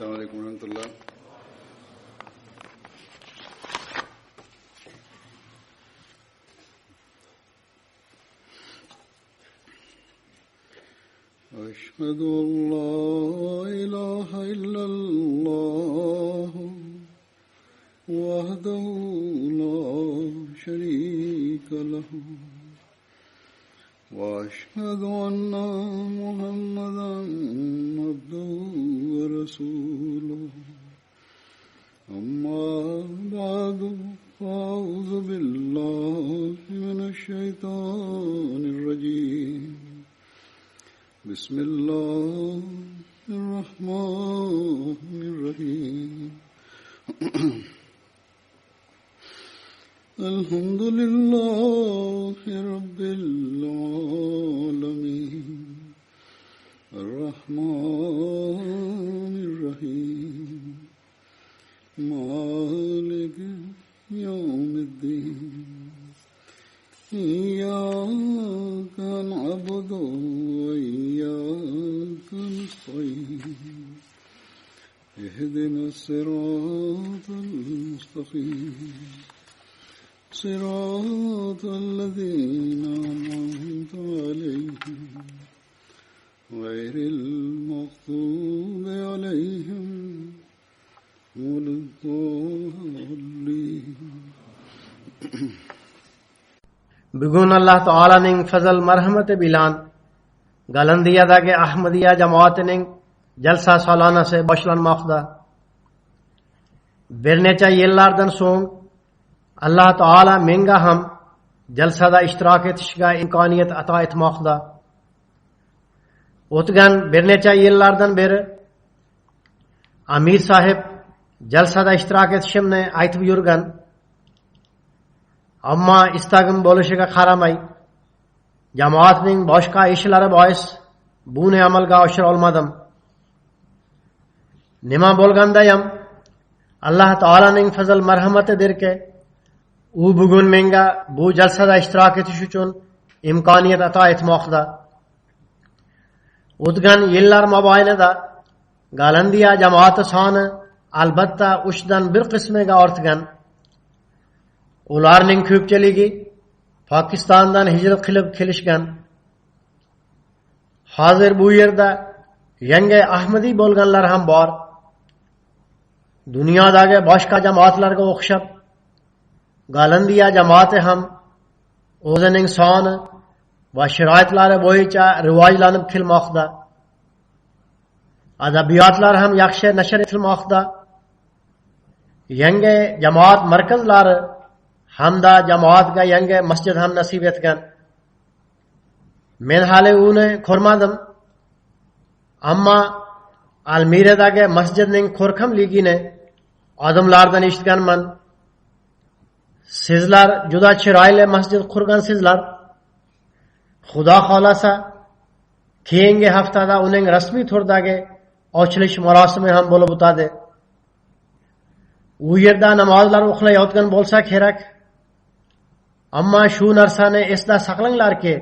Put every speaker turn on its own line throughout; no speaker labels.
السلام عليكم ورحمة الله. أشهد أن لا إله إلا الله وحده لا شريك له وأشهد أن محمدا عبده ورسوله أما بعد فأعوذ بالله من الشيطان الرجيم بسم الله الرحمن الرحيم الحمد لله رب العالمين الرحمن الرحيم مالك يوم الدين إياك نعبد وإياك نستعين اهدنا الصراط المستقيم صراط الذين أنعمت عليهم غير المغضوب عليهم ولا الضالين.
Bugun Allah Taalaning fazl marhamati bilan Galandiyadagi Ahmadiya jamoatining jalsa salonasi boshlanmoqda. Bir necha yillardan so'ng Allah Taala menga ham jalsada ishtirok etishga imkoniyat ato etmoqda. O'tgan bir necha yillardan beri Amir sahib jalsada ishtirok etishimni aytib yurgan. Ammo istagim bo'lishiga qaramay, jamoatning boshqa ishlari bois buni amalga oshira olmadim. Nima bo'lgandayam Alloh taolaning fazl marhamatidirki, u bugun menga bu jalsada ishtirok etish uchun imkoniyat ato etmoqda. O'tgan yillar mobaynida Galandiya jamoati soni albatta 3 dan 1 qismiga ortgan. Ularning ko'pchiligi Pokistondan hijrat qilib kelishgan. Hozir bu yerda yangi Ahmadiy bo'lganlar ham bor. Dunyodagi boshqa jamoatlarga o'xshab Galandiya jamoati ham o'zining soni va sharoitlari bo'yicha rivojlanib kelmoqda. Adabiyotlar ham yaxshi nashr etilmoqda. Yangi jamoat markazlari hamda jamoatga yangi masjid ham nasib etgan. Men hali uni ko'rmadim, ammo Almiradagi masjidning ko'rkamligini odamlardan eshitganman. Sizlar juda chiroyli masjid qurgansizlar. Xudo xolasa keyingi haftada uning rasmiy turdagi ochilish marosimi ham bo'lib o'tadi. U yerda namozlar o'qilayotgan bo'lsa kerak. Ammo shu narsani esda saqlanglarki,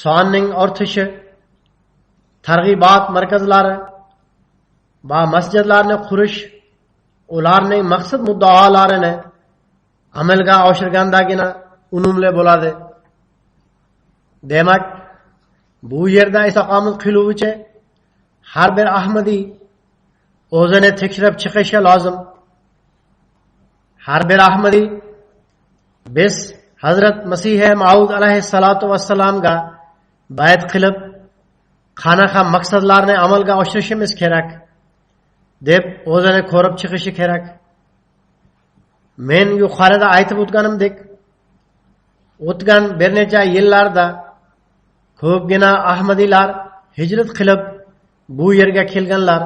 sonning ortishi, targ'ibot markazlari va masjidlarni qurish ularning maqsad muddaolarini amalga oshirgandagina unumli bo'ladi. Demak, bu yerda istiqomat qiluvchi har bir Ahmadiy o'zini tekshirib chiqishi lozim. Har bir Ahmadiy biz Hazrat Masih Maud alayhissalatu vassalamga bayat qilib qanaqa maqsadlarni amalga oshirishimiz kerak deb o'zini ko'rib chiqishi kerak. Men yuqorida aytib o'tganimdek, o'tgan bir necha yillarda ko'pgina Ahmadiylar hijrat qilib bu yerga kelganlar.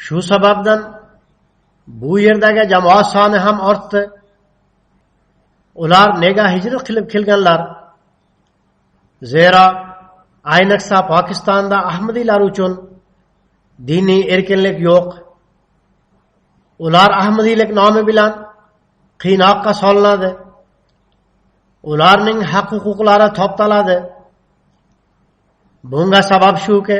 Shu sababdan bu yerdagi jamoat soni ham ortdi. Ular nega hijrat qilib kelganlar? Zero ayniqsa Pokistonda Ahmadiylar uchun diniy erkinlik yo'q. Ular Ahmadiylik nomi bilan qiynoqqa solinadi. Ularning haq-huquqlari toptaladi. Bunga sabab shuki,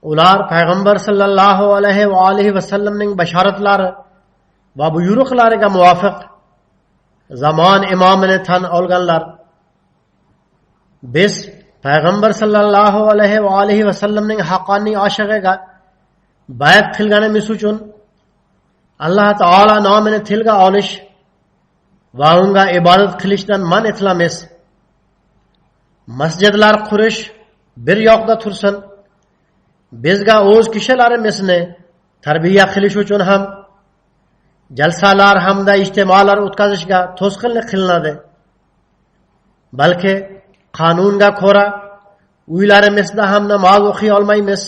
ular payg'ambar sallallohu alayhi va alihi vasallamning bashoratlari va buyruqlariga muvofiq zamon imomini tan olganlar. Biz payg'ambar sallallohu alayhi va alihi vasallamning haqqoniy oshig'iga bayat qilganimiz uchun Alloh taolo nomini tilga olish va unga ibodat qilishdan man etilamiz. Masjidlar qurish bir yoqda tursin, bizga o'z kishilarimizni tarbiya qilish uchun ham jalsalar hamda ijtimolar o'tkazishga to'sqinlik qilinadi. Balki qonunga ko'ra uylarimizda ham namoz o'qiy olmaymiz.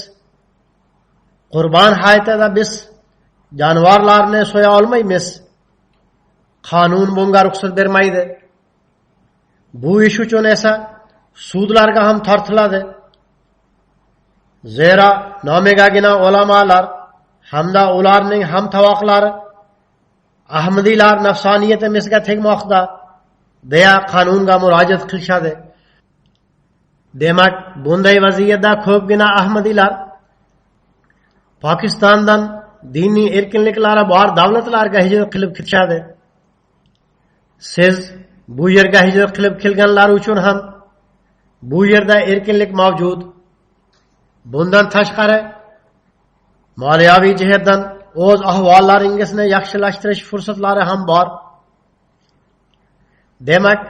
Qurbon hayitida biz jonivorlarni so'ya olmaymiz. Qonun bunga ruxsat bermaydi. Bu ish uchun esa sudlarga ham tortiladi. Zero nomigagina ulamolar hamda ularning hamtovoqlari Ahmadiylar nafsoniyatimizga tegmoqda deya qonunga murojaat qilishadi. Demak, bunday vaziyatda ko'pgina Ahmadiylar Pokistondan diniy erkinliklari bor davlatlarga hijrat qilib ketishadi. Siz bu yerga hijrat qilib kelganlar uchun ham bu yerda erkinlik mavjud. Bundan tashqari moliyaviy jihatdan o'z ahvollaringizni yaxshilashtirish fursatlari ham bor. Demak,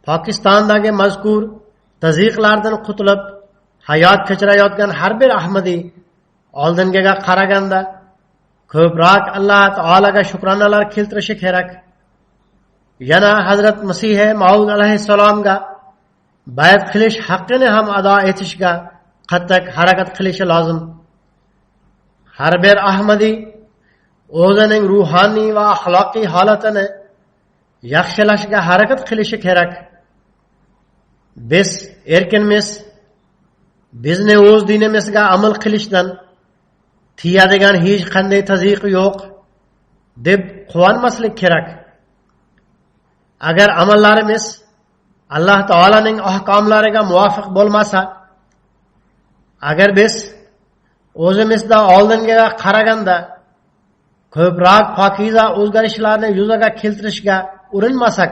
Pokistondagi mazkur tazyiqlardan qutulib hayot kechirayotgan har bir Ahmadiy oldingiga qaraganda ko'proq Alloh taolaga shukronalar keltirishi kerak. Yana Hazrat Masih Maud alayhissalomga bayat qilish haqqini ham ado etishga qattiq harakat qilishi lozim. Har bir Ahmadiy o'zining ruhoniy va axloqiy holatini yaxshilashga harakat qilishi kerak. Biz erkinmiz, bizni o'z dinimizga amal qilishdan tiyadigan hech qanday tazyiq yo'q deb quvonmaslik kerak. Agar amallarimiz Alloh taolaning ahkomlariga muvofiq bo'lmasa, agar biz o'zimizda oldingiga qaraganda ko'proq pokiza o'zgarishlarni yuzaga keltirishga urinmasak,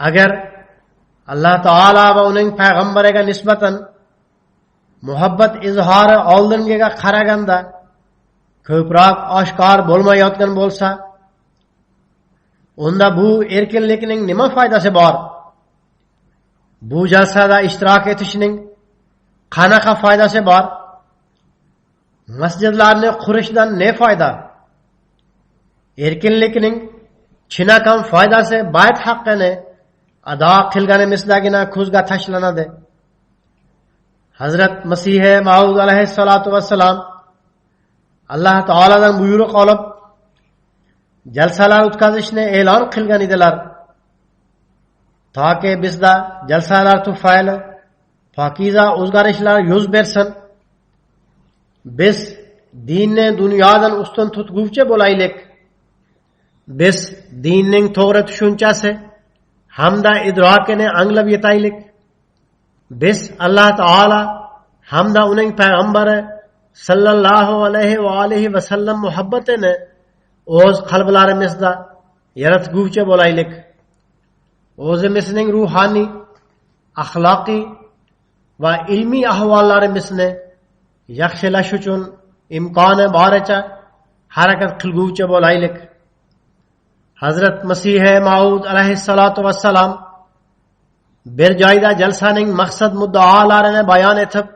agar Alloh taolo va uning payg'ambariga nisbatan muhabbat izhori oldingiga qaraganda ko'proq oshkor bo'lmayotgan bo'lsa, unda bu erkinlikning nima foydasi bor? Bu jalsada ishtirok etishning qanaqa foydasi bor? Masjidlarni qurishdan ne foyda? Erkinlikning chinakam foydasi bayt haqqini ado qilganimizdagina ko'zga tashlanadi. Hazrat Masih Maud alayhissalatu vassalam Alloh taoladan buyruq olib jalsalar o'tkazishni e'lon qilgan edilar. Toki bizda jalsalar tufayli pokiza o'zgarishlar yuz bersin. Biz dinni dunyodan ustun tutguvchi bo'laylik. Biz dinning to'g'ri tushunchasi hamda idrokini anglab yetaylik. Biz Alloh taolo hamda uning payg'ambari sallallohu alayhi va alihi va sallam muhabbatini o'z qalblarimizda yaratguvchi bo'laylik. O'zimizning ruhoniy, axloqiy va ilmiy ahvollarimizni yaxshilash uchun imkoni boricha harakat qilguvchi bo'laylik. Hazrat Masih Maud alayhissalatu vassalam bir joyda jalsaning maqsad muddaolarini bayon etib,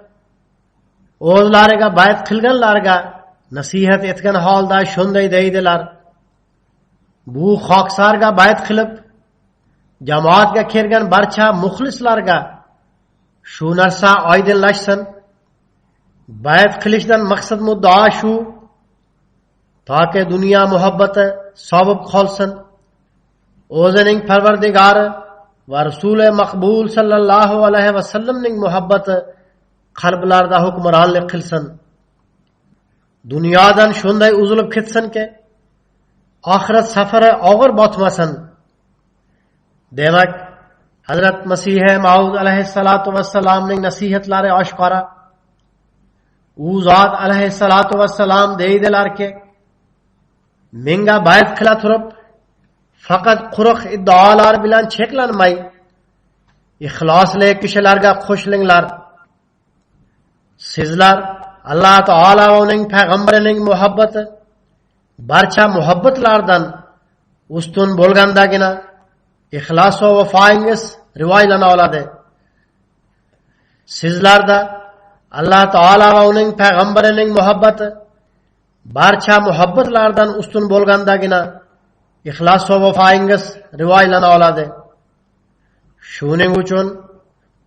o'zlariga bayat qilganlarga nasihat etgan holda shunday deydilar: bu xoksarga bayat qilib, jamoatga kelgan barcha muxlislarga shu narsa oydinlashsin. Bayat qilishdan maqsad muddao shu, toki dunyo muhabbati sobit qolsin. O'zining Parvardigori va Rasuli maqbul sallallohu alayhi va sallamning muhabbati qalblarda hukmronlik qilsin. Dunyodan shunday uzilib ketsinki, oxirat safari og'ir botmasin. Demak, Hazrat Masih Maud alayhissalatu vassalamning nasihatlari oshkora. u zot alayhissalatu vassalam deydilarki, menga bayat qila turib faqat quruq iddaolar bilan cheklanmay ixlosli kishilarga qo'shilinglar. Sizlar Alloh taolo va uning payg'ambarining muhabbati barcha muhabbatlardan ustun bo'lgandagina ixlos va vafoingiz rivoylana oladi. Sizlarda Alloh taolo va uning payg'ambarining muhabbati barcha muhabbatlardan ustun bo'lgandagina ixlos va vafoingiz rivoylana oladi. Shuning uchun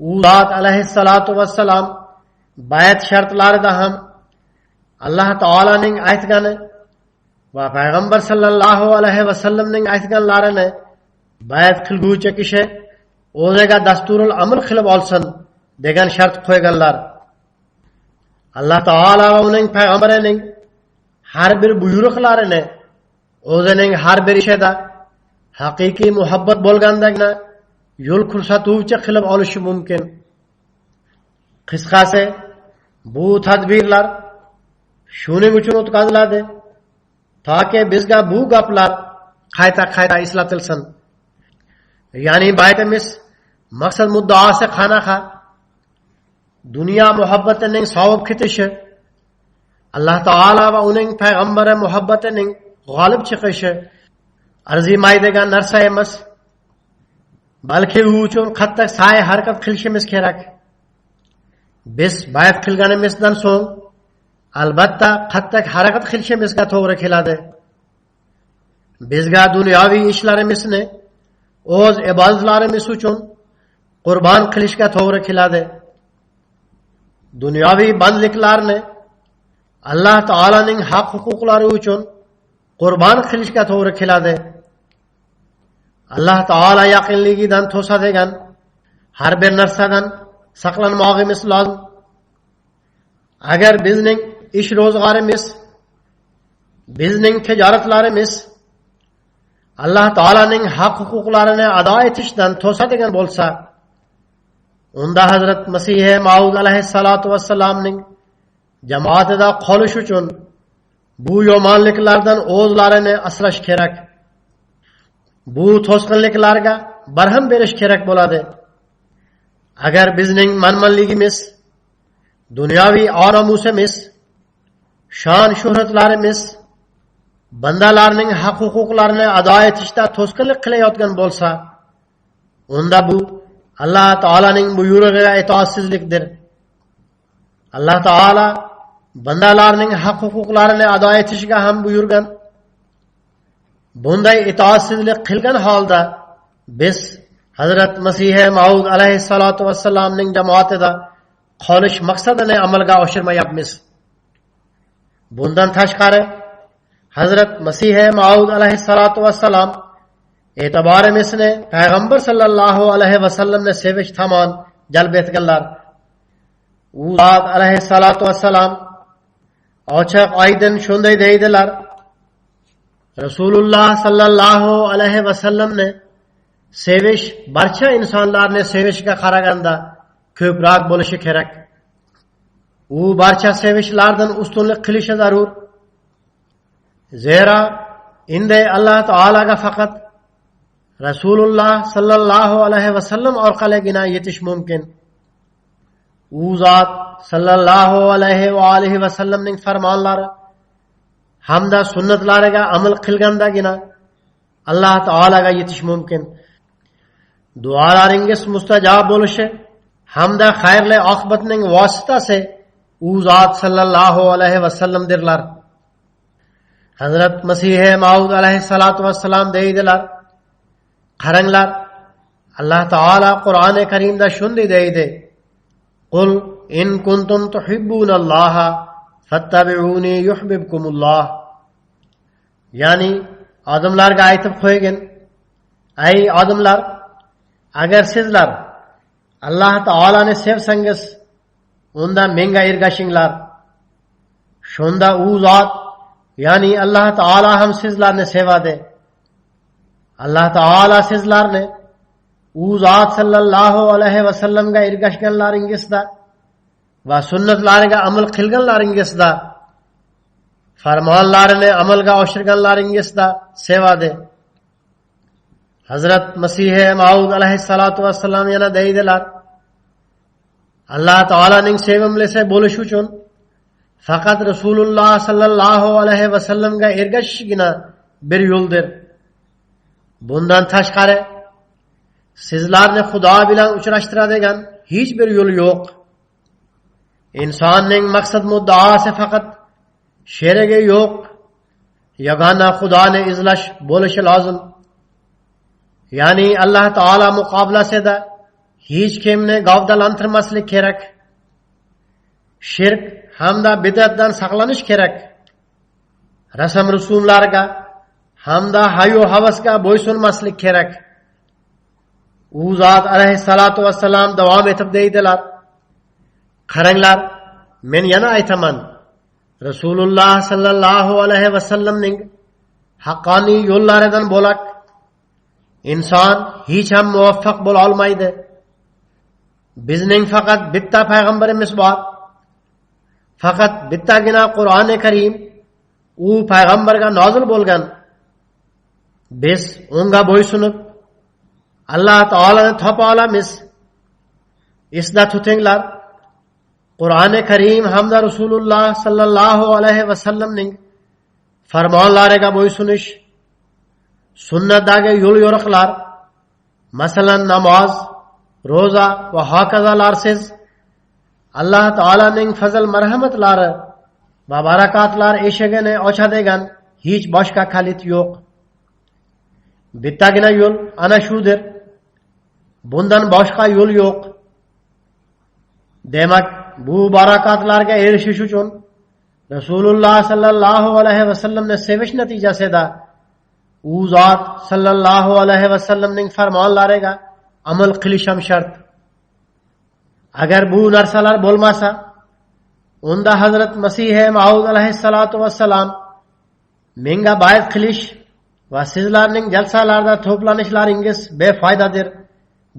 u zot alayhissalatu vassalam bayat shartlarida ham Alloh taolaning aytgani va payg'ambar sallallohu alayhi vasallamning aytganlarini bayat qilguvchi kishi o'ziga dasturul amr qilib olsin degan shart qo'yganlar. Alloh taolo va uning payg'ambarining har bir buyruqlarini o'zining har bir ishida haqiqiy muhabbat bo'lgandagina yo'l ko'rsatuvchi qilib olishi mumkin. Qisqasi, bu tadbirlar shuning uchun o'tkaziladi toki bizga bu gaplar qayta eslatilsin. Ya'ni baytimiz maqsad muddaosi qanaqa? Dunyo muhabbatining sovib ketishi, Alloh taolo va uning payg'ambari muhabbatining g'olib chiqishi arzimaydigan narsa emas, balki u uchun qattiq sa'y harakat qilishimiz kerak. Biz bayat qilganimizdan so'ng albatta qattiq harakat qilishimizga to'g'ri keladi. Bizga dunyoviy ishlarimizni o'z ibodatlarimiz uchun qurbon qilishga to'g'ri keladi. Dunyoviy bandliklarni Alloh taolaning haq huquqlari uchun qurbon qilishga to'g'ri keladi. Alloh taolo yaqinligidan to'sadigan har bir narsadan saqlanmoqimiz lozim. Agar bizning ish ro'zg'orimiz, bizning tijoratlarimiz Alloh taolaning haq huquqlarini ado etishdan to'sadigan bo'lsa, unda Hazrat Masih Maud alayhissalatu vassalamning jamoatida qolish uchun bu yomonliklardan o'zlarini asrash kerak. Bu to'sqinliklarga barham berish kerak bo'ladi. Agar bizning manmanligimiz, dunyoviy oramusimiz, shon shuhratlarimiz bandalarning haq huquqlarini ado etishda to'sqinlik qilayotgan bo'lsa, unda bu Alloh taolaning buyrug'iga itoatsizlikdir. Alloh taolo bandalarning haq huquqlarini ado etishga ham buyurgan. Bunday itoatsizlik qilgan holda biz Hazrat Masih Maud alayhissalatu vassalamning jamoatida qolish maqsadini amalga oshirmayapmiz. Bundan tashqari Hazrat Masih Maud alayhissalatu vassalam e'tiborimizni payg'ambar sallallohu alayhi vasallamni sevish tomon jalb etganlar. U zot alayhissalatu vassalam ochiq oydin shunday deydilar: Rasululloh sallallohu alayhi vasallamni sevish barcha insonlarni sevishga qaraganda ko'proq bo'lishi kerak. U barcha sevishlardan ustunlik qilishi zarur. Zero endi Alloh taolaga faqat Rasululloh sallallohu alayhi vasallam orqaligina yetish mumkin. U zot sallallohu alayhi va alihi vasallamning farmonlari hamda sunnatlariga amal qilgandagina Alloh taolaga yetish mumkin. Duolaringiz mustajob bo'lishi hamda xayrli oqibatning vositasi u zot sallallohu alayhi vasallamdirlar. Hazrat Masih Maud alayhissalatu vassalam deydilar: Qaranglar, Alloh taolo Qur'oni Karimda shunday deydi: Qul in kuntum tuhibbunalloha fattabi'uni yuhibbukumulloh. Ya'ni odamlarga aytib qo'ygin: Ey odamlar, agar sizlar Alloh taolani sevsangiz, unda menga ergashinglar. Shunda u zot, ya'ni Alloh taolo ham sizlarni sevadi. Alloh taolo sizlarni u zot sallallohu alayhi vasallamga ergashganlaringizda va sunnatlarga amal qilganlaringizda, farmonlarini amalga oshirganlaringizda sevadi. Hazrat Masihi Maud alayhissalatu vassalam yana deydilar: Alloh taolaning sevimlisi bo'lish uchun faqat Rasululloh sallallohu alayhi vasallamga ergashishgina bir yo'ldir. Bundan tashqari sizlarni Xudo bilan uchrashtiradigan hech bir yo'l yo'q. Insonning maqsad muddaosi faqat sherigi yo'q, yagona Xudoni izlash bo'lishi lozim. Ya'ni Alloh taolo muqobilasida hech kimni gavdalantirmaslik kerak. Shirk hamda bid'atdan saqlanish kerak. Rasm rusumlarga hamda hayo havasga bo'ysunmaslik kerak. U zot alayhissalatu vassalam davom etib deydilar: Qaranglar, men yana aytaman, Rasululloh sallallohu alayhi vasallamning haqqoniy yo'llaridan bo'lak inson hech ham muvaffaq bo'la olmaydi. Bizning faqat bitta payg'ambarimiz bor. Faqat bittagina Qur'oni Karim u payg'ambarga nozil bo'lgan. Biz unga bo'ysunib Alloh taolani topa olamiz. Esda tutinglar, Qur'oni Karim hamda Rasululloh sallallohu alayhi vasallamning farmonlariga bo'ysunish, sunnatdagi yo'l yo'riqlar, masalan namoz, ro'za va hokazolarsiz Alloh taolaning fazl marhamatlari va barakotlar eshigini ochadigan hech boshqa kalit yo'q. Bittagina yo'l ana shudir. Bundan boshqa yo'l yo'q. Demak, bu barakotlarga erishish uchun Rasululloh sallallohu alayhi vasallamni sevish natijasida u zot sallallohu alayhi vasallamning farmonlariga amal qilish ham shart. Agar bu narsalar bo'lmasa, unda Hazrat Masihi Maud alayhissalatu vassalam menga bayat qilish va sizlarning jalsalarda to'planishlaringiz befoydadir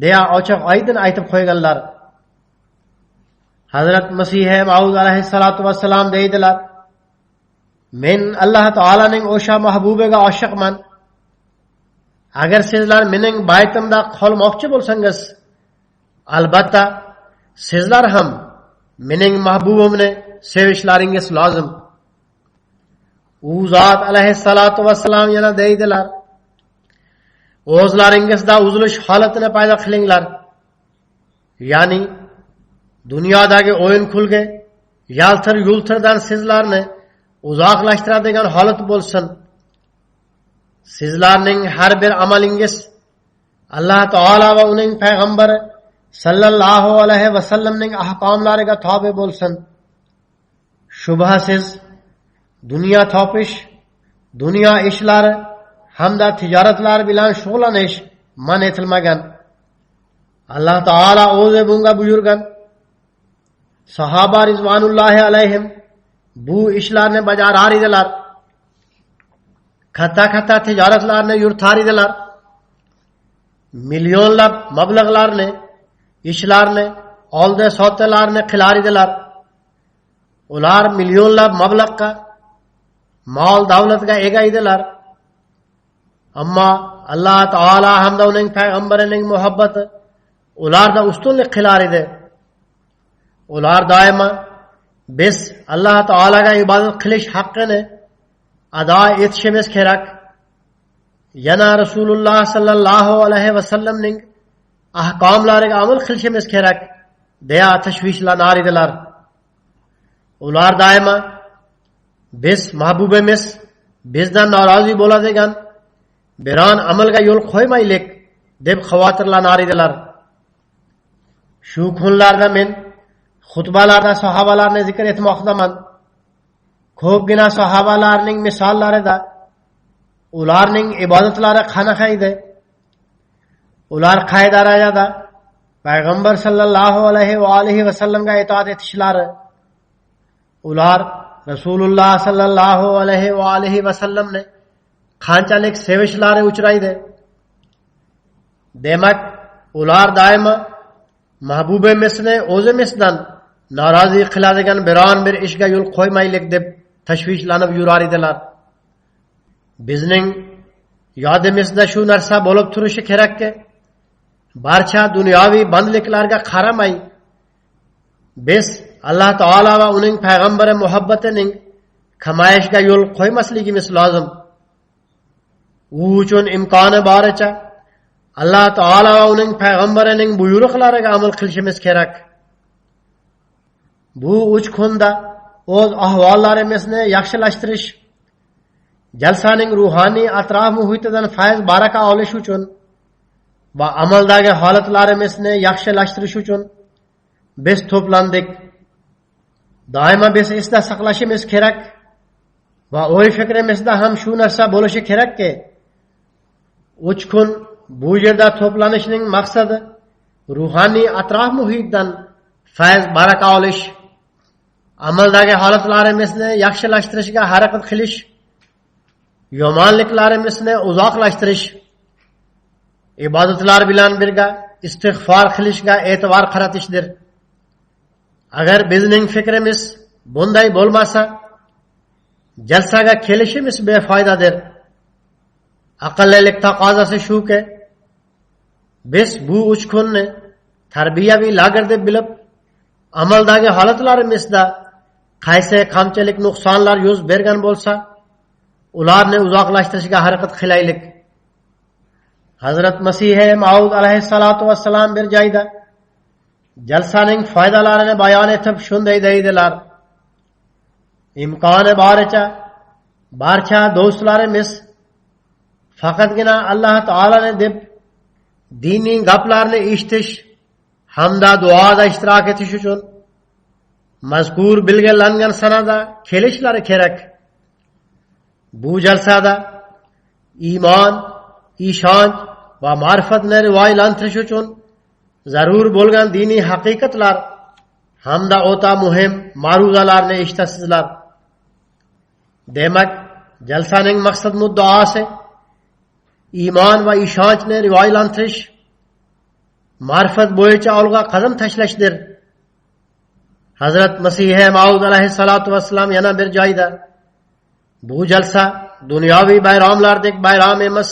deya ochiq oydin aytib qo'yganlar. Hazrat Masihi Maud alayhissalatu vassalam deydilar: Men Alloh taolaning o'sha mahbubiga oshiqman. Agar sizlar mening baytimda qolmoqchi bo'lsangiz, albatta sizlar ham mening mahbubimni sevishlaringiz lozim. U zot alayhissalatu vassalam yana deydilar: O'zlaringizda uzilish holatini paydo qilinglar. Ya'ni dunyodagi o'yin-kulgi, yaltir-yultirdan sizlarni uzoqlashtiradigan holat bo'lsin. Sizlarning har bir amalingiz Alloh taolo va uning payg'ambari sallallohu alayhi vasallamning ahkomlariga tobe bo'lsin. Shubhasiz dunyo topish, dunyo ishlari hamda tijoratlar bilan shug'ullanish man etilmagan. Alloh taolo o'zi bunga buyurgan. Sahoba rizvanullohi alayhim bu ishlarni bajarar edilar. Katta tijoratlarni yuritar edilar. Millionlab mablag'larni, ishlarni, oldi-sotdilarni qilar edilar. Ular millionlab mablag'ga, mol davlatga ega edilar. Ammo Alloh taolo hamda uning payg'ambarining muhabbati ularda ustunlik qilar edi. Ular doimo biz Alloh taolaga ibodat qilish haqqini ado etishimiz kerak. Yana Rasululloh sallallohu alayhi vasallamning ahkomlariga amal qilishimiz kerak deya tashvishlanar edilar. Ular doimo biz mahbubimiz bizdan norozi bo'ladigan biron amalga yo'l qo'ymaylik deb xavotirlanar edilar. Shu kunlarda men xutbalarda sahobalarni zikr etmoqdaman. Ko'pgina sahobalarning misollarida ularning ibodatlari qanaqa edi? Ular qay darajada payg'ambar sallallohu alayhi va alihi vasallamga itoat etishlari, ular Rasululloh sallallohu alayhi va alihi vasallamni qanchalik sevishlari uchraydi. Demak, ular doimo mahbubimizni o'zimizdan norozilik qiladigan biron bir ishga yo'l qo'ymaylik deb tashvishlanib yurar edilar. Bizning yodimizda shu narsa bo'lib turishi kerakki, barcha dunyoviy bandliklarga qaramay biz Alloh taolo va uning payg'ambari muhabbatining kamayishga yo'l qo'ymasligimiz lozim. U uchun imkoni boricha Alloh taolo va uning payg'ambarining buyruqlariga amal qilishimiz kerak. Bu 3 kunda o'z ahvollarimizni yaxshilashtirish, jalsaning ruhoniy atrof muhitidan fayz baraka olish uchun va amaldagi holatlarimizni yaxshilashtirish uchun biz to'plandik. Doimo biz esda saqlashimiz kerak va o'y fikrimizda ham shu narsa bo'lishi kerakki, 3 kun bu yerda to'planishning maqsadi ruhoniy atrof muhitdan fayz baraka olish, amaldagi holatlarimizni yaxshilashtirishga harakat qilish, yomonliklarimizni uzoqlashtirish, ibodatlar bilan birga istig'for qilishga e'tibor qaratishdir. Agar bizning fikrimiz bunday bo'lmasa, jalsaga kelishimiz befoydadir. Aqllilik taqozosi shuki, biz bu 3 kunni tarbiyaviy lager deb bilib, amaldagi holatlarimizda qaysi kamchilik nuqsonlar yuz bergan bo'lsa, ularni uzoqlashtirishga harakat qilaylik. Hazrat Masih Maud alayhissalatu vassalam bir joyda jalsaning foydalarini bayon etib shunday deydilar: imkoni boricha barcha do'stlarimiz faqatgina Alloh taolani deb diniy gaplarni eshitish hamda duoda ishtirok etish uchun mazkur belgilangan sanada kelishlari kerak. Bu jalsada iymon, ishonch va ma'rifatni rivojlantirish uchun zarur bo'lgan diniy haqiqatlar hamda o'ta muhim ma'ruzalarni eshitasizlar. Demak, jalsaning maqsad muddaosi iymon va ishonchni rivojlantirish, ma'rifat bo'yicha olg'a qadam tashlashdir. Hazrat Masih Maud alayhissalatu vassalam yana bir joyda bu jalsa dunyoviy bayramlardek bayram emas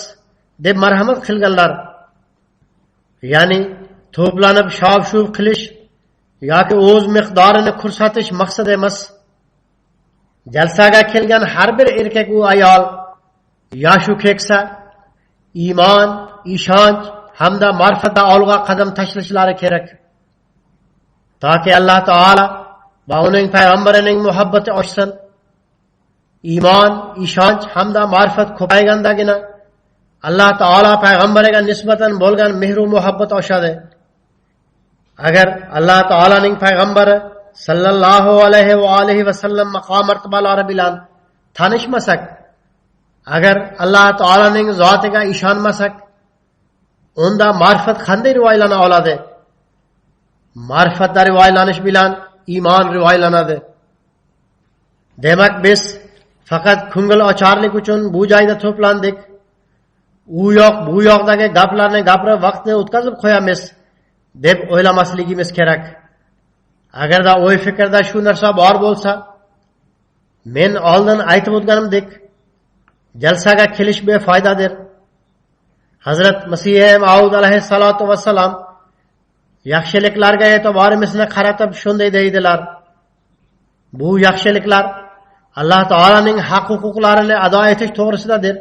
deb marhamat qilganlar. Ya'ni to'planib shov-shuv qilish yoki o'z miqdorini ko'rsatish maqsad emas. Jalsaga kelgan har bir erkak va ayol, yosh va keksa, iymon, ishonch hamda ma'rifatda olg'a qadam tashlashlari kerak. Toki Alloh taolo va uning payg'ambarining muhabbati oshsin. Iymon, ishonch hamda ma'rifat ko'paygandagina Alloh taolo payg'ambariga nisbatan bo'lgan mehr va muhabbat oshadi. Agar Alloh taolaning payg'ambari sallallohu alayhi va alihi va sallam maqom martabalari bilan tanishmasak, agar Alloh taolaning zotiga ishonmasak, unda ma'rifat qanday rivojlana oladi? Ma'rifatda rivojlanish bilan iymon rivojlanadi. Demak, biz faqat ko'ngil ocharlik uchun bu joyda to'plandik. U yoq, bu yoqdagi gaplarni gapirib vaqtni o'tkazib qo'yamiz deb o'ylamasligimiz kerak. Agarda o'y fikrda shu narsa bor bo'lsa, men oldin aytib o'tganimdek, jalsaga kelish befoydadir. Hazrat Masih Maud alayhissalatu vassalam yaxshiliklarga e'tiborimizni qaratib shunday deydilar: bu yaxshiliklar Alloh taolaning haq-huquqlarini ado etish to'g'risidadir.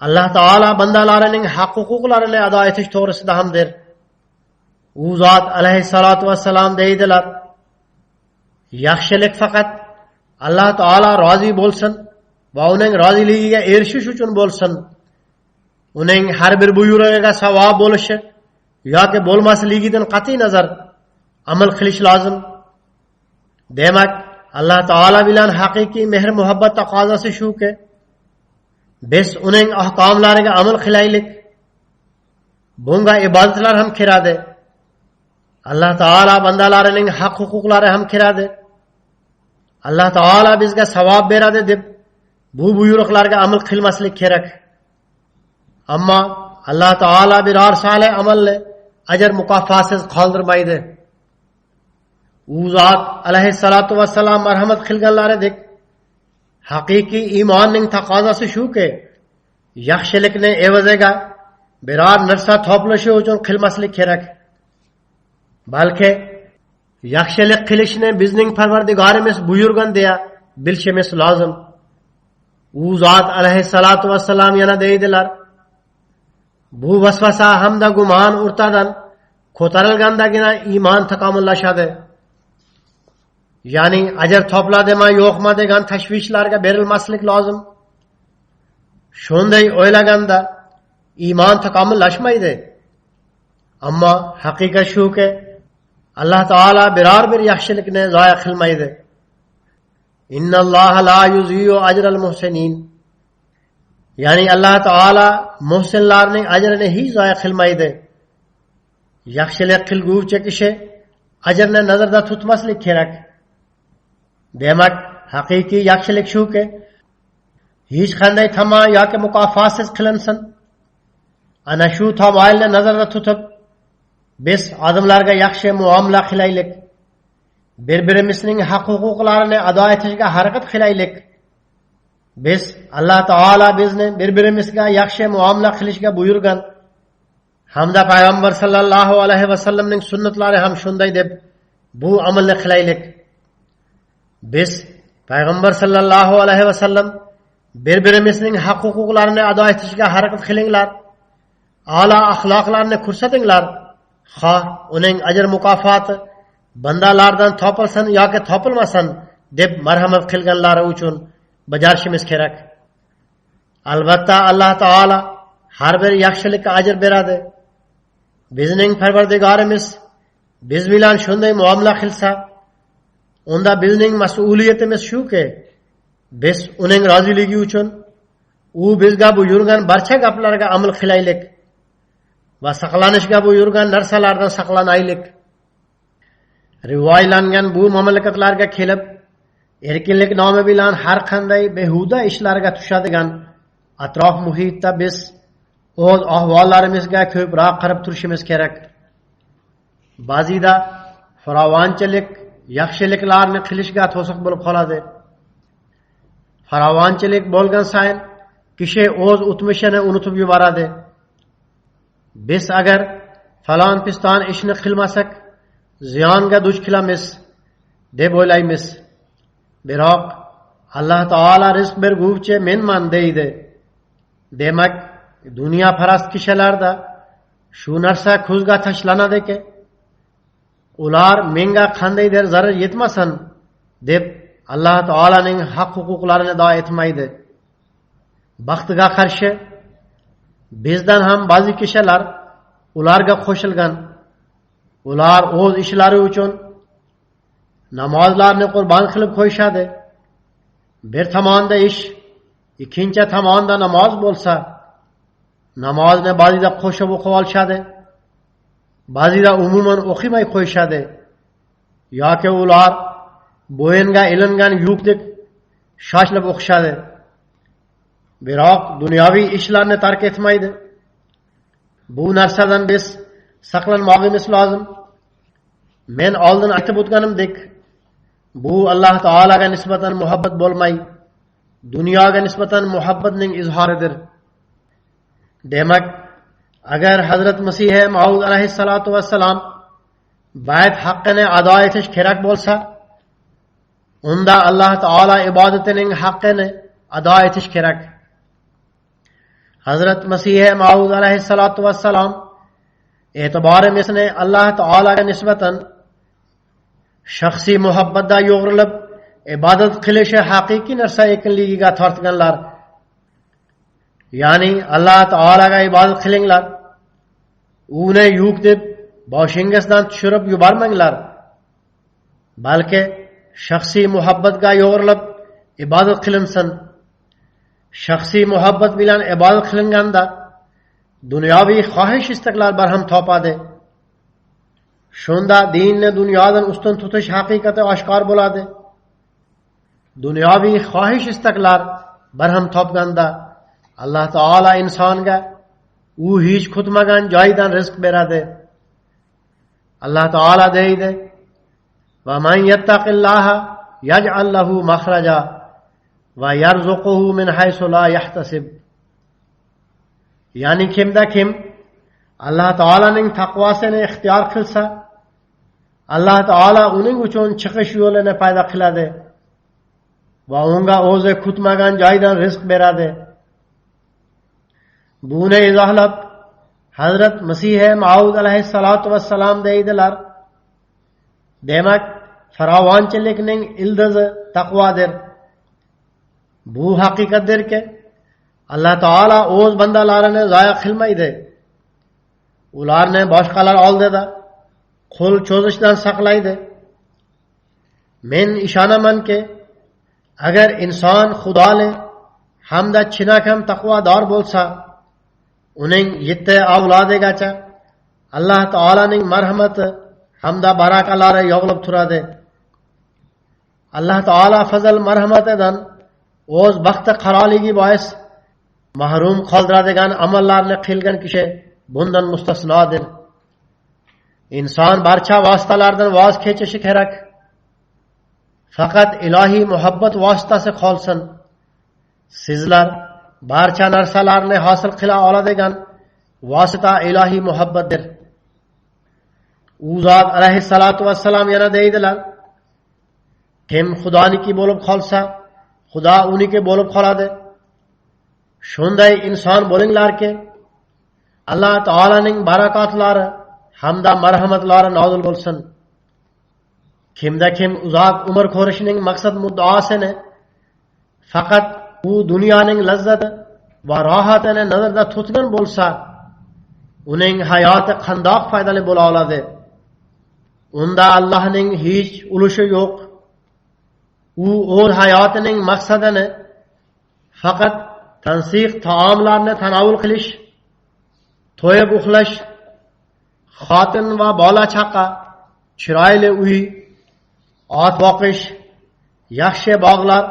Alloh taolo bandalarining haq-huquqlarini ado etish to'g'risida hamdir. U zot alayhissalatu vassalam deydilar: yaxshilik faqat Alloh taolo rozi bo'lsin va uning roziligiga erishish uchun bo'lsin. Uning har bir buyrug'iga savob bo'lishi yoki bo'lmasligidan qat'iy nazar amal qilish lozim. Demak, Alloh taolo bilan haqiqiy mehr muhabbat taqozosi shuki, biz uning ahkomlariga amal qilaylik. Bunga ibodatlar ham kiradi. Alloh taolo bandalarining haq-huquqlari ham kiradi. Alloh taolo bizga savob beradi deb bu buyruqlarga amal qilmaslik kerak. Ammo Alloh taolo biror solih amalni ajr mukofosiz qoldirmaydi. u zot alayhissalatu vassalam marhamat qilganlaridek haqiqiy iymonning taqozosi shuki, yaxshilikni evaziga biror narsa toplashi uchun qilmaslik kerak, balki yaxshilik qilishni bizning Parvardigorimiz buyurgan deya bilishimiz lozim. U zot alayhissalatu vassalam yana deydilar: bu vasvasa hamda gumon o'rtadan ko'tarilgandagina iymon takomillashadi. Ya'ni ajr topladimi yo'qmi degan tashvishlarga berilmaslik lozim. Shunday o'ylaganda iymon takomillashmaydi. Ammo haqiqat shuki, Alloh taolo biror bir yaxshilikni zoya qilmaydi. Innalloha la yuziyu ajral muhsinin. Ya'ni Alloh taolo muhsinlarning ajrini hech zoya qilmaydi. Yaxshilik qilguvchi kishi ajrni nazarda tutmaslik kerak. Demak, haqiqiy yaxshilik shuki, hech qanday tamom yoki mukofosiz qilinsin. Ana shu tamoyilni nazarda tutib, biz odamlarga yaxshi muomala qilaylik. Bir-birimizning haq-huquqlarini ado etishga harakat qilaylik. Biz Alloh taolo bizni bir-birimizga yaxshi muomala qilishga buyurgan. Hamda payg'ambar sallallohu alayhi vasallamning sunnatlari ham shunday deb bu amalni qilaylik. Biz payg'ambar sallallohu alayhi vasallam bir-birimizning haq-huquqlarini ado etishga harakat qilinglar. A'lo axloqlarni ko'rsatinglar. Xoh uning ajr mukofoti bandalardan topilsin yoki topilmasin deb marhamat qilganlari uchun bajarishimiz kerak. Albatta Alloh taolo har bir yaxshilikka ajr beradi. Bizning Parvardigorimiz biz bilan shunday muomala qilsa, unda bizning mas'uliyatimiz shuki, biz uning roziligi uchun u bizga buyurgan barcha gaplarga amal qilaylik va saqlanishga buyurgan narsalardan saqlanaylik. Rivoyatlangan bu mamlakatlarga kelib, erkinlik nomi bilan har qanday behuda ishlarga tushadigan atrof muhitda biz o'z ahvollarimizga ko'proq qarab turishimiz kerak. Ba'zida farovonchilik yaxshiliklarni qilishga to'siq bo'lib qoladi. Farovonchilik bo'lgan sayin kishi o'z o'tmishini unutib yuboradi. Biz agar falon piston ishni qilmasak ziyonga duch kelamiz deb o'ylaymiz. Biroq Alloh taolo rizq berguvchi menman deydi. Demak, dunyo parast kishilarda shu narsa ko'zga tashlanadiki, ular menga qandaydir zarar yetmasin deb Alloh taolaning haq-huquqlarini ado etmaydi. Baxtiga qarshi bizdan ham ba'zi kishilar ularga qo'shilgan. Ular o'z ishlari uchun namozlarni qurbon qilib qo'yishadi. Bir tomonda ish, ikkinchi tomonda namoz bo'lsa, namozni ba'zida qo'shib o'qib olishadi, ba'zida umuman o'qimay qo'yishadi. Yoki ular bo'yinga ilingan yukdek shoshilib o'qishadi. Biroq dunyoviy ishlarni tark etmaydi. Bu narsadan biz saqlanmoqimiz lozim. Men oldin aytib o'tganimdek, bu Alloh taolaga nisbatan muhabbat bo'lmay, dunyoga nisbatan muhabbatning izhoridir. Demak, agar Hazrat Masih Maud alayhissalatu vassalam bayt haqqini ado etish kerak bo'lsa, unda Alloh taolo ibodatining haqqini ado etish kerak. Hazrat Masih Maud alayhissalatu vassalam e'tiborimizni Alloh taolaga nisbatan shaxsiy muhabbatda yo'g'rilib ibodat qilishi haqiqiy narsa ekanligiga tortganlar. Ya'ni Alloh taolaga ibodat qilinglar. Uni yuk deb boshingizdan tushirib yubormanglar. Balki shaxsiy muhabbatga yo'g'rilib ibodat qilinsin. Shaxsiy muhabbat bilan ibodat qilinganda dunyoviy xohish istaklar barham topadi. Shunda dinni dunyodan ustun tutish haqiqati oshkor bo'ladi. Dunyoviy xohish istaklar barham topganda Alloh taolo insonga u hech kutmagan joydan rizq beradi. Alloh taolo deydi: وَمَنْ يَتَّقِ اللَّهَ يَجْعَلْ لَهُ مَخْرَجًا وَيَرْزُقْهُ مِنْ حَيْثُ لَا يَحْتَسِبُ. Ya'ni kimda kim Alloh taolaning taqvosini ixtiyor qilsa, Alloh taolo uning uchun chiqish yo'lini paydo qiladi va unga o'zi kutmagan joydan rizq beradi. Buni izohlab Hazrat Masih Maud alayhissalatu vassalam deydilar: demak, farovonchilikning ildizi taqvodir. Bu haqiqatdirki, Alloh taolo o'z bandalarini zoya qilmaydi. Ularni boshqalar oldida qo'l cho'zishdan saqlaydi. Men ishonamanki, agar inson xudoli hamda chinakam taqvodor bo'lsa, uning 7 avlodigacha Alloh taolaning marhamati hamda barakalari yog'ilib turadi. Alloh taolo fazl marhamatidan o'z baxti qaroligi bois mahrum qoldiradigan amallarni qilgan kishi bundan mustasnodir. Inson barcha vositalardan voz kechishi kerak. Faqat ilohiy muhabbat vositasi qolsin. Sizlar barcha narsalarni hosil qila oladigan vosita ilohiy muhabbatdir. U zot alayhissalatu vassalam yana deydilar: kim Xudoniki bo'lib qolsa, Xudo uniki bo'lib qoladi. Shunday inson bo'linglarki, Alloh taolaning barakotlari hamda marhamatlari nozil bo'lsin. Kimda kim uzoq umr ko'rishning maqsad muddaosini faqat u dunyoning lazzati va rohatini nazarda tutgan bo'lsa, uning hayoti qandoq foydali bo'la oladi? Unda Allohning hech ulushi yo'q. U o'z hayotining maqsadini faqat tansiq taomlarni tanovul qilish, to'yib uxlash, xotin va bola chaqa, chiroyli uy, ot boqish, yaxshi bog'lar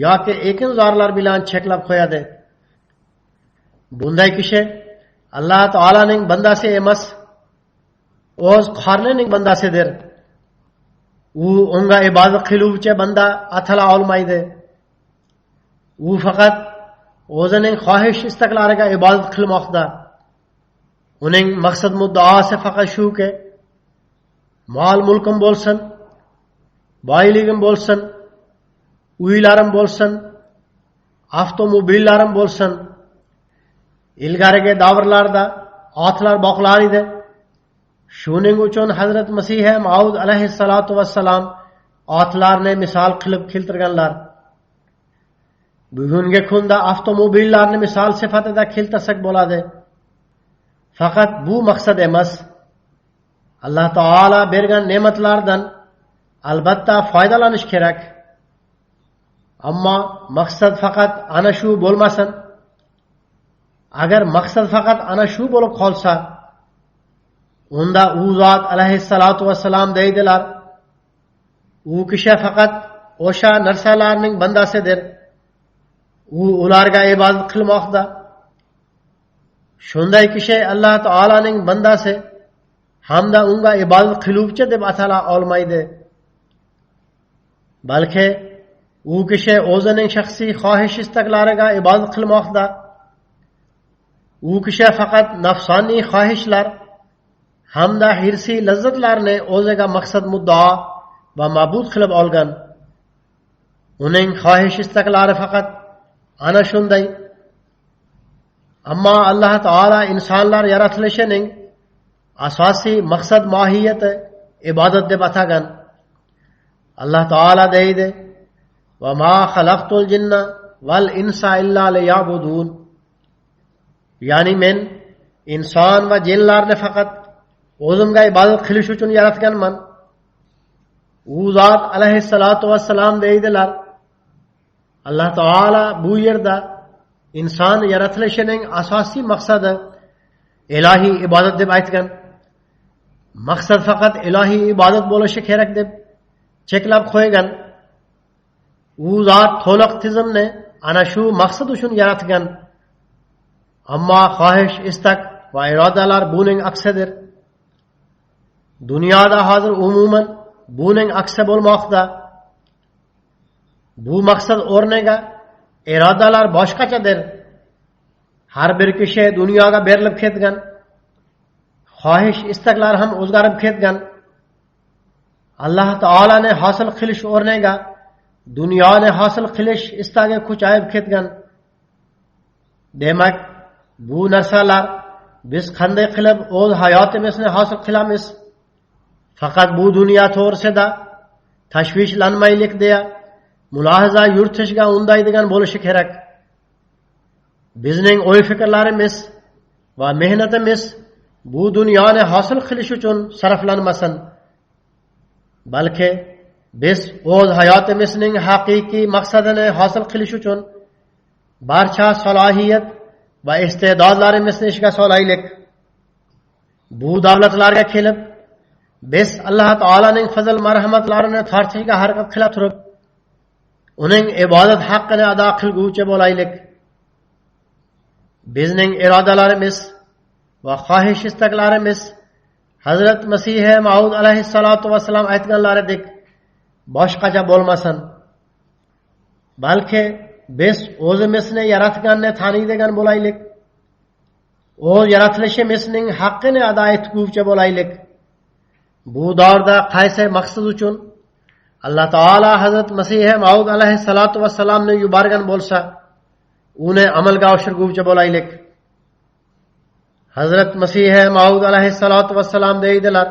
yoki ekinzorlar bilan cheklab qo'yadi. Bunday kishi Alloh taolaning bandasi emas, o'z qornining bandasidir. U unga ibodat qiluvchi banda atala olmaydi. U faqat o'zining xohish istaklariga ibodat qilmoqda. Uning maqsad muddaosi faqat shuki, mol mulkim bo'lsin, boyligim bo'lsin, uylarim bo'lsin, avtomobillarim bo'lsin. Ilgarigi davrlarda otlar boqilar edi. Shuning uchun Hazrat Masih Maud alayhissalatu vassalam otlarni misol qilib keltirganlar. Bugungi kunda avtomobillarni misol sifatida keltirsak bo'ladi. Faqat bu maqsad emas. Alloh taolo bergan ne'matlardan albatta foydalanish kerak. Ammo maqsad faqat ana shu bo'lmasin. Agar maqsad faqat ana shu bo'lib qolsa, unda u zot alayhissalatu vassalam deydilar: u kishi faqat o'sha narsalarning bandasidir. U ularga ibodat qilmoqda. Shunday kishi Alloh taolaning bandasi hamda unga ibodat qiluvchi deb atala olmaydi. Balki u kishi o'zining shaxsiy xohish istaklariga ibodat qilmoqda. U kishi faqat nafsoniy xohishlar hamda hirsiy lazzatlarni o'ziga maqsad muddao va ma'bud qilib olgan. Uning xohish istaklari faqat ana shunday. Ammo Alloh taolo insonlar yaratilishining asosiy maqsad mohiyati ibodat deb atagan. Alloh taolo deydi: "Va ma xalaqtul jinna val insa illa liya'budun." Ya'ni men inson va jinlarni faqat o'zimga ibodat qilish uchun yaratganman. U zot alayhissalatu vassalam deydilar: Alloh taolo bu yerda inson yaratilishining asosiy maqsadi ilohiy ibodat deb aytgan. Maqsad faqat ilohiy ibodat bo'lishi kerak deb cheklab qo'ygan. U zot to'liq tizimni ana shu maqsad uchun yaratgan. Ammo xohish, istak va irodalar buning aksidir. Dunyoda hozir umuman buning aksi bo'lmoqda. Bu maqsad o'rniga irodalar boshqachadir. Har bir kishi dunyoga berilib ketgan, xohish istaklar ham o'zgarib ketgan. Alloh taolani hosil qilish o'rniga dunyoni hosil qilish istagi kuchayib ketgan. Demak, bu narsalar biz qanday qilib o'z hayotimizni hosil qilamiz? Faqat bu dunyo to'g'risida tashvishlanmaylik deya mulohaza yuritishga undaydigan bo'lishi kerak. Bizning o'y fikrlarimiz va mehnatimiz bu dunyoni hosil qilish uchun sarflanmasin, balki biz o'z hayotimizning haqiqiy maqsadini hosil qilish uchun barcha salohiyat va iste'dodlarimizni ishga solaylik. Bu davlatlarga kelib, biz Alloh taolaning fazl marhamatlarini tortishga harakat qila turib, uning ibodat haqqini ado qilguvchi bo'laylik. Bizning irodalarimiz va xohish istaklarimiz Hazrat Masih Maud alayhissalatu vassalam aytganlaridek boshqacha bo'lmasin, balki biz o'zimizni yaratganni taniydigan bo'laylik. O'z yaratilishimizning haqqini ado etguvchi bo'laylik. Bu davrda qaysi maqsad uchun Alloh taolo Hazrat Masih Maud alayhissalatu vassalamni yuborgan bo'lsa, uni amalga oshirguvchi bo'laylik. Hazrat Masih Maud alayhissalatu vassalam deydilar: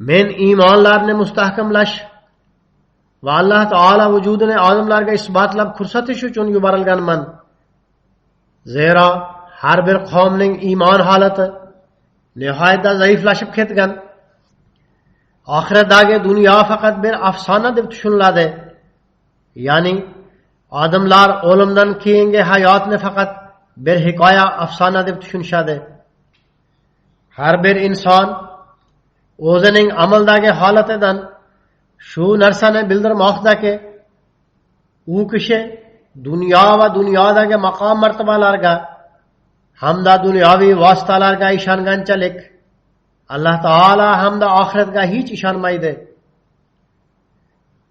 Men iymonlarni mustahkamlash va Alloh taolo vujudini odamlarga isbotlab ko'rsatish uchun yuborilganman. Zero har bir qavmning iymon holati nihoyatda zaiflashib ketgan. Oxiratdagi dunyo faqat bir afsona deb tushuniladi. Ya'ni odamlar o'limdan keyingi hayotni faqat bir hikoya, afsona deb tushunishadi. Har bir inson o'zining amaldagi holatidan shu narsani bildirmoqdaki, u kishi dunyo va dunyodagi maqom martabalarga hamda dunyoviy vositalarga ishonganchalik Alloh taolo hamda oxiratga hech ishonmaydi.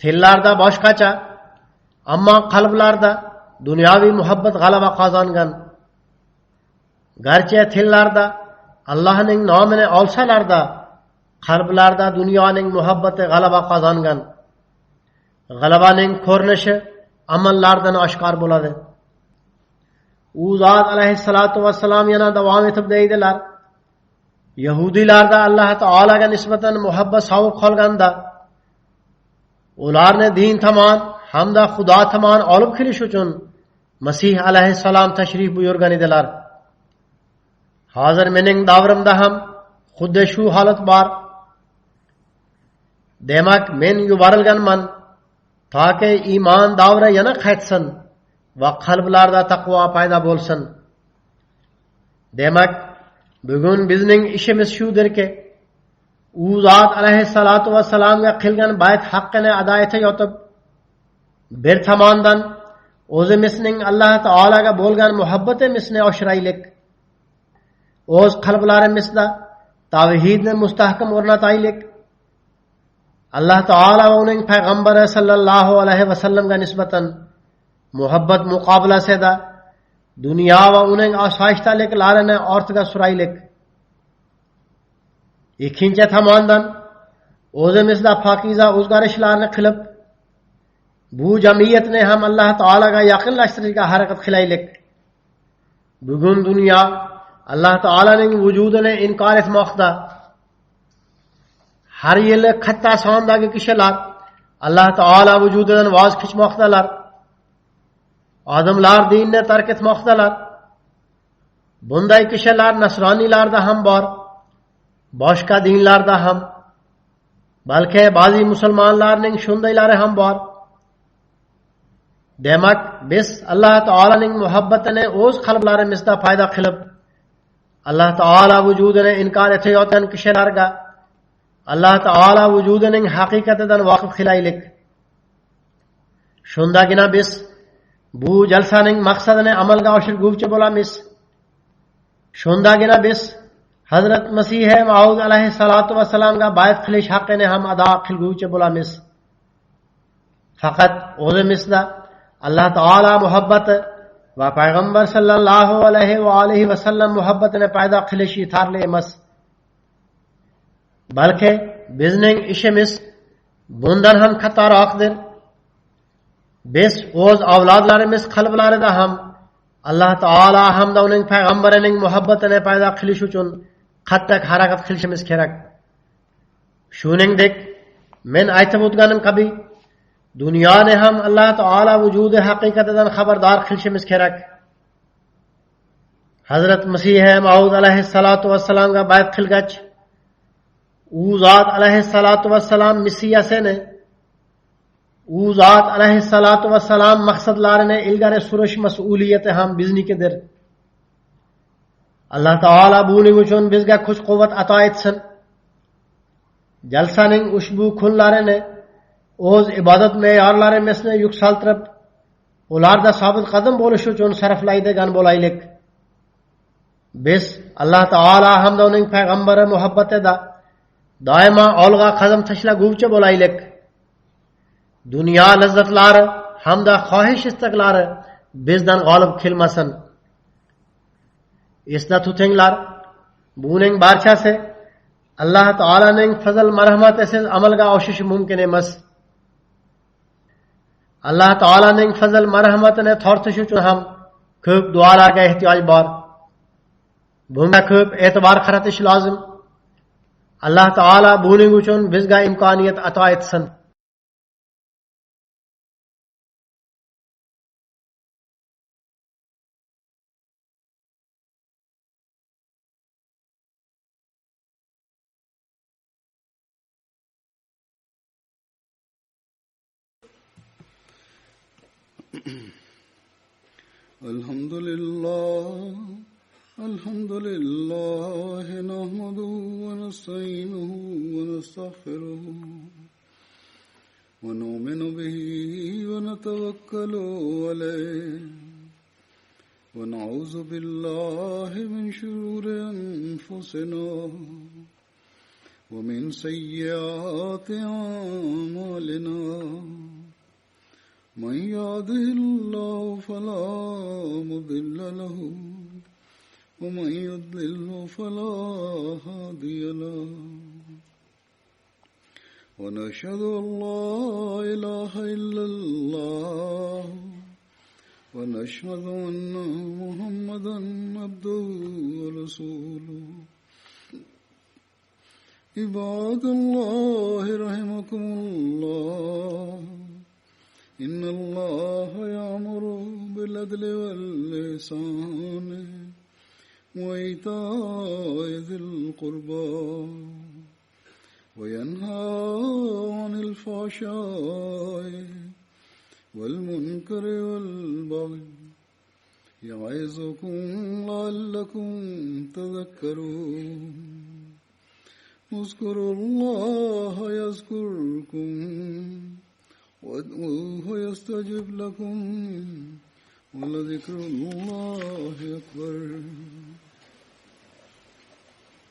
Tillarda boshqacha, ammo qalblarda dunyoviy muhabbat g'alaba qozongan. Garchi tillarda Allohning nomini olsalarda, qalblarda dunyoning muhabbati g'alaba qozongan. G'alabaning ko'rinishi amallardan oshkor bo'ladi. U zot alayhissalatu vassalam yana davom etib deydilar: Yahudiylarda Alloh taolaga nisbatan muhabbat sovib qolganda, ularni din tomon hamda Xudo tomon olib kelish uchun Masih alayhissalom tashrif buyurgan edilar. Hozir mening davrimda ham xuddi shu holat bor. Demak, men yuborilganman toki iymon davri yana qaytsin va qalblarda taqvo paydo bo'lsin. Demak, bugun bizning ishimiz shudirki, u zot alayhissalatu vassalamga qilgan bayt haqqini ado etayotib, bir tomondan o'zimizning Alloh taolaga bo'lgan muhabbatimizni oshiraylik. O'z qalblarimizda tavhidni mustahkam o'rnataylik. Alloh taolo va uning payg'ambari sallallohu alayhi vasallamga nisbatan muhabbat muqobilasida dunyo va uning osoyishtaliklarini ortiga suraylik. Ikkinchi tomondan o'zimizda pokiza o'zgarishlarni qilib, bu jamiyatni ham Alloh taolaga yaqinlashtirishga harakat qilaylik. Bugun dunyo Alloh taolaning vujudini inkor etmoqda. Har yili katta sondagi kishilar Alloh taolo vujudidan voz kechmoqdalar. Odamlar dinni tark etmoqdalar. Bunday kishilar nasroniylarda ham bor, boshqa dinlarda ham, balki ba'zi musulmonlarning shundaylari ham bor. Demak, biz Alloh taolaning muhabbatini o'z qalblarimizda paydo qilib, Alloh taolo vujudini inkor etayotgan kishilarga Alloh taolo vujudining haqiqatidan voqif qilaylik. Shundagina biz bu jalsaning maqsadini amalga oshirguvchi bo'lamiz. Shundagina biz हजरत मसीह मऊद अलैहिस्सलातु वस्सलाम का बायत खिलिश हक़ ने हम अदा खिलगूचे बुला मिस फ़कत ओज़े मिसदा अल्लाह ताला मोहब्बत व पैगंबर सल्लल्लाहु अलैहि वसल्लम मोहब्बत ने पैदा खिलिशी थार ले मस बल्कि बिजनिंग इशे मिस बुंदन हम खतार आखदिर बेस ओज औलाद लारे मिस खलब लारे दा हम अल्लाह ताला हम दाउनिंग पैगंबर निंग मोहब्बत ने पैदा खिलिशु चुन खत्तक हरकत खिलश मिस खेरक शूनिंग देख मैं आयतबुत गनम कभी दुनिया ने हम अल्लाह ताला वजूद हकीकत दन खबरदार खिलश मिस खेरक हजरत मसीह मऊद अलैहिस्सलातु वस्सलाम का बायत खिलगच ऊज़ात अलैहिस्सलातु वस्सलाम मिसिया से ने ऊज़ात अलैहिस्सलातु वस्सलाम मकसद लारे ने इल्गारे सुरश मसूलियत हम बिजनी के दर अल्लाह ताला बूनी गुचुन बिजगा खुश कुव्वत अतायत सन जलसा निंग उशबू खुल लारे ने ओज इबादत में यार लारे मिसने युग साल तरफ उलार दा साबित कदम बोलशु चुन सरफ लाई दे गान बोलाई लिख बिस अल्लाह ताला हम दोनिंग पैगंबर मोहब्बत दा दायमा औलगा खदम थशला गुवचे बोलाई लिख दुनिया लज्जत लार हम दा ख्वाहिश इस्तकलार बिजदन गालब खिल मसन इसदा थुथिंग लार बूनिंग बादशाह से अल्लाह ताला ने फजल मरहमत ऐसे अमल का औशिश मुमकिन है मस अल्लाह ताला ने फजल मरहमत ने थोरतशु चुन हम खूब दुआरा का एहतियाज बार भूंगा खूब एतबार खरतिश लाजिम अल्लाह ताला बूनिंग चुन बिजगा इम्कानियत अतायत सन
الحمد لله نحمده ونستعينه ونستغفره ونؤمن به ونتوكل عليه ونعوذ بالله من شرور أنفسنا ومن سيئات أعمالنا من يهده الله فلا مضل له ومن يضلل فلا هادي له ونشهد أن لا إله إلا الله ونشهد أن محمدا عبده ورسوله عباد الله رحمكم الله إن الله يأمر بالعدل والإحسان وإيتاء ذي القربى وينهى عن الفحشاء والمنكر والبغي يعظكم لعلكم تذكرون اذكروا الله يذكركم وادعوه يستجب لكم ولذكر الله أكبر